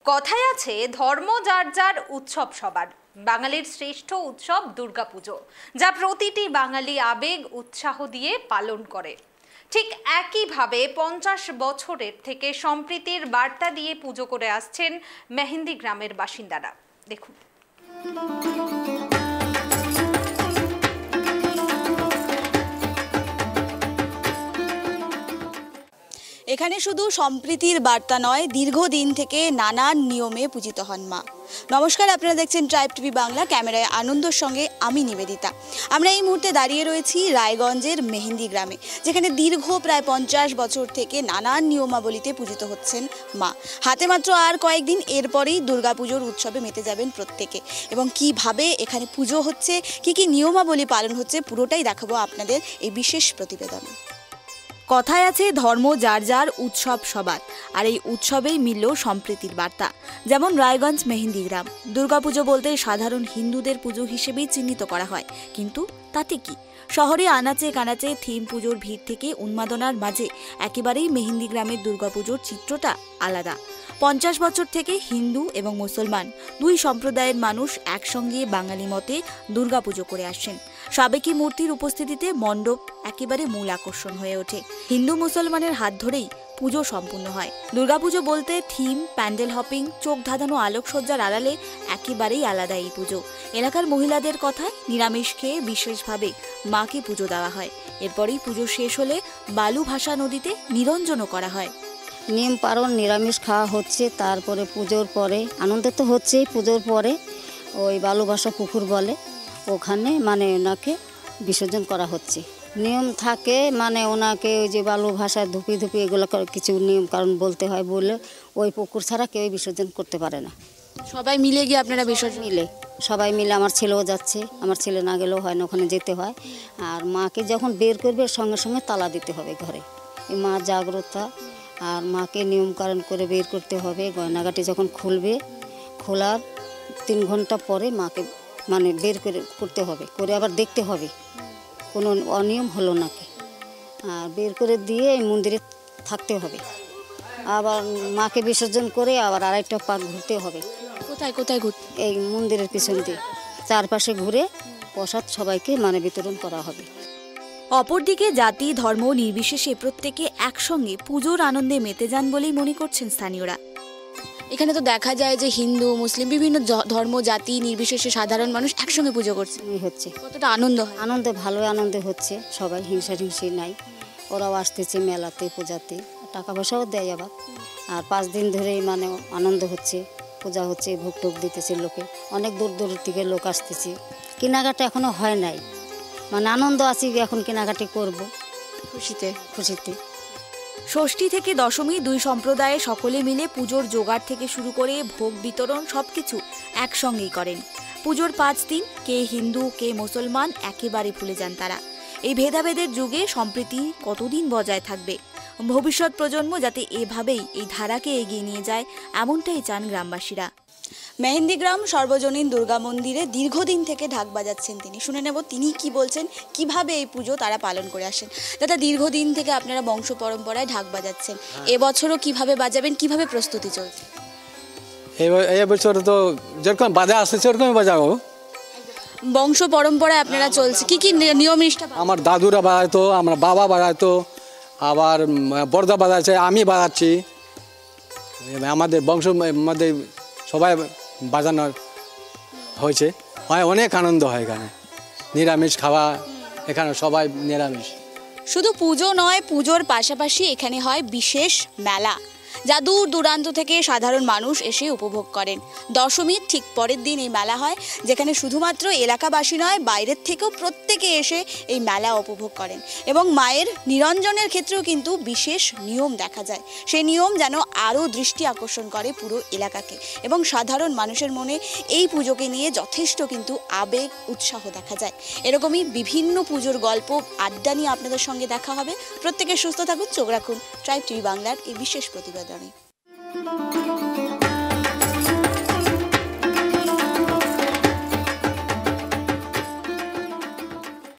কথায় আছে ধর্ম যার যার উৎসব সবার। বাঙালির শ্রেষ্ঠ উৎসব দুর্গাপুজো, যা প্রতিটি বাঙালি আবেগ উৎসাহ দিয়ে পালন করে। ঠিক একইভাবে 50 বছরের থেকে সম্প্রীতির বার্তা দিয়ে পুজো করে আসছেন মেহেন্দি গ্রামের বাসিন্দারা। দেখুন। এখানে শুধু সম্প্রীতির বার্তা নয়, দীর্ঘদিন থেকে নানান নিয়মে পূজিত হন মা। নমস্কার, আপনারা দেখছেন ট্রাইব টিভি বাংলা। ক্যামেরায় আনন্দর সঙ্গে আমি নিবেদিতা। আমরা এই মুহূর্তে দাঁড়িয়ে রয়েছি রায়গঞ্জের মেহেন্দি গ্রামে, যেখানে দীর্ঘ প্রায় 50 বছর থেকে নানান নিয়মাবলীতে পূজিত হচ্ছেন মা। হাতে মাত্র আর কয়েকদিন, এরপরেই দুর্গাপুজোর উৎসবে মেতে যাবেন প্রত্যেকে। এবং কিভাবে এখানে পুজো হচ্ছে, কি কি নিয়মাবলী পালন হচ্ছে, পুরোটাই দেখাবো আপনাদের এই বিশেষ প্রতিবেদনে। কথায় আছে ধর্ম যার যার উৎসব সবার, আর এই উৎসবেই মিলল সম্প্রীতির বার্তা। যেমন রায়গঞ্জ মেহেন্দি গ্রাম, দুর্গাপুজো বলতে সাধারণ হিন্দুদের পুজো হিসেবেই চিহ্নিত করা হয়, কিন্তু তাতে কি? শহরে আনাচে কানাচে থিম পুজোর ভিড় থেকে উন্মাদনার মাঝে একেবারেই মেহেন্দি গ্রামের দুর্গাপুজোর চিত্রটা আলাদা। 50 বছর থেকে হিন্দু এবং মুসলমান দুই সম্প্রদায়ের মানুষ একসঙ্গে বাঙালি মতে দুর্গাপুজো করে আসেন। সাবেকি মূর্তির উপস্থিতিতে মণ্ডপ একেবারে মূল আকর্ষণ হয়ে ওঠে। হিন্দু মুসলমানের হাত ধরেই পুজো সম্পূর্ণ হয়। দুর্গাপুজো বলতে থিম, প্যান্ডেল হপিং, চোখ ধাঁধানো আলোকসজ্জার আড়ালে একেবারেই আলাদা এই পুজো। এলাকার মহিলাদের কথায় নিরামিষ খেয়ে বিশেষভাবে মাকে পুজো দেওয়া হয়। এরপরেই পুজো শেষ হলে বালু ভাসা নদীতে নিরঞ্জনও করা হয়। নিয়ম পালন, নিরামিষ খাওয়া হচ্ছে। তারপরে পুজোর পরে আনন্দ তো হচ্ছেই। পুজোর পরে ওই বালুভাসা পুকুর বলে, ওখানে মানে ওনাকে বিসর্জন করা হচ্ছে। নিয়ম থাকে মানে ওনাকে ওই যে বালু ভাষায় ধুপি এগুলো কিছু নিয়ম কারণ বলতে হয়, বলে ওই পুকুর ছাড়া কেউ বিসর্জন করতে পারে না। সবাই মিলে গিয়ে আপনারা বিসর্জন? সবাই মিলে, আমার ছেলেও যাচ্ছে, আমার ছেলে না গেলেও হয় না, ওখানে যেতে হয়। আর মাকে যখন বের করবে সঙ্গে সঙ্গে তালা দিতে হবে ঘরে। এই মা জাগ্রতা, আর মাকে নিয়মকানুন করে বের করতে হবে। গয়নাগাটি যখন খুলবে, খোলার 3 ঘন্টা পরে মাকে মানে বের করতে হবে, করে আবার দেখতে হবে কোনো অনিয়ম হলো নাকি। আর বের করে দিয়ে এই মন্দিরে থাকতে হবে। আবার মাকে বিসর্জন করে আবার আরেকটা পাক ঘুরতে হবে। কোথায় কোথায় ঘুরতে? এই মন্দিরের পিছন দিয়ে চারপাশে ঘুরে প্রসাদ সবাইকে মানে বিতরণ করা হবে। অপরদিকে জাতি ধর্ম নির্বিশেষে প্রত্যেকে একসঙ্গে পুজোর আনন্দে মেতে যান বলেই মনে করছেন স্থানীয়রা। এখানে তো দেখা যায় যে হিন্দু মুসলিম বিভিন্ন ধর্ম জাতি নির্বিশেষে সাধারণ মানুষ একসঙ্গে পুজো করছে। হচ্ছে কতটা আনন্দ হয়? আনন্দ, ভালো আনন্দে হচ্ছে। সবাই হিংসা নাই, ওরাও আসতেছে মেলাতে, পূজাতে, টাকা পয়সাও দেয় আবার। আর 5 দিন ধরেই মানে আনন্দ হচ্ছে, পূজা হচ্ছে, ভোগ টোগ দিতেছে লোকে। অনেক দূর দূর থেকে লোক আসতেছে। কেনাকাটা এখনো হয় নাই, মানে আনন্দ আছি, এখন কেনাকাটি করব খুশিতে। ষষ্ঠী থেকে দশমী দুই সম্প্রদায়ে সকলে মিলে পুজোর জোগাড় থেকে শুরু করে ভোগ বিতরণ সবকিছু একসঙ্গেই করেন। পুজোর 5 দিন কে হিন্দু কে মুসলমান একেবারে ভুলে যান তারা। এই ভেদাভেদের যুগে সম্প্রীতি কতদিন বজায় থাকবে? ভবিষ্যৎ প্রজন্ম যাতে এভাবেই এই ধারাকে এগিয়ে নিয়ে যায়, এমনটাই চান গ্রামবাসীরা। মেহেন্দি গ্রাম সর্বজনীন দুর্গা মন্দিরে দীর্ঘদিন থেকে ঢাক বাজাচ্ছেন তিনি। শুনে নেব তিনি কি বলছেন, কিভাবে এই পুজো তারা পালন করে আসেন। দাদা, দীর্ঘদিন থেকে আপনারা বংশ পরম্পরায় ঢাক বাজাচ্ছেন, এবছরও কিভাবে বাজাবেন, কিভাবে প্রস্তুতি চলছে? এবছর তো যেরকম বাজা আসছে ওরকমই বাজাবো। বংশ পরম্পরায় আপনারা চলছে, কি কি নিয়ম নিষ্ঠা? আমার দাদুরা বাজাইতো, আমার বাবা বাজাইতো, আবার বড়দা বাজাচ্ছে, আমি বাজাচ্ছি। আমাদের বংশ মধ্যে সবাই বাজানো হয়েছে, অনেক আনন্দ হয় এখানে। নিরামিষ খাওয়া, এখানে সবাই নিরামিষ। শুধু পুজো নয়, পুজোর পাশাপাশি এখানে হয় বিশেষ মেলা, যা দূর দূরান্ত থেকে সাধারণ মানুষ এসে উপভোগ করেন। দশমীর ঠিক পরের দিন এই মেলা হয়, যেখানে শুধুমাত্র এলাকাবাসী নয়, বাইরের থেকেও প্রত্যেকে এসে এই মেলা উপভোগ করেন। এবং মায়ের নিরঞ্জনের ক্ষেত্রেও কিন্তু বিশেষ নিয়ম দেখা যায়। সেই নিয়ম যেন আরও দৃষ্টি আকর্ষণ করে পুরো এলাকাকে, এবং সাধারণ মানুষের মনে এই পুজোকে নিয়ে যথেষ্ট কিন্তু আবেগ উৎসাহ দেখা যায়। এরকমই বিভিন্ন পুজোর গল্প, আড্ডা নিয়ে আপনাদের সঙ্গে দেখা হবে। প্রত্যেকে সুস্থ থাকুন, চোখ রাখুন ট্রাইব টিভি বাংলার এই বিশেষ প্রতিবেদনে।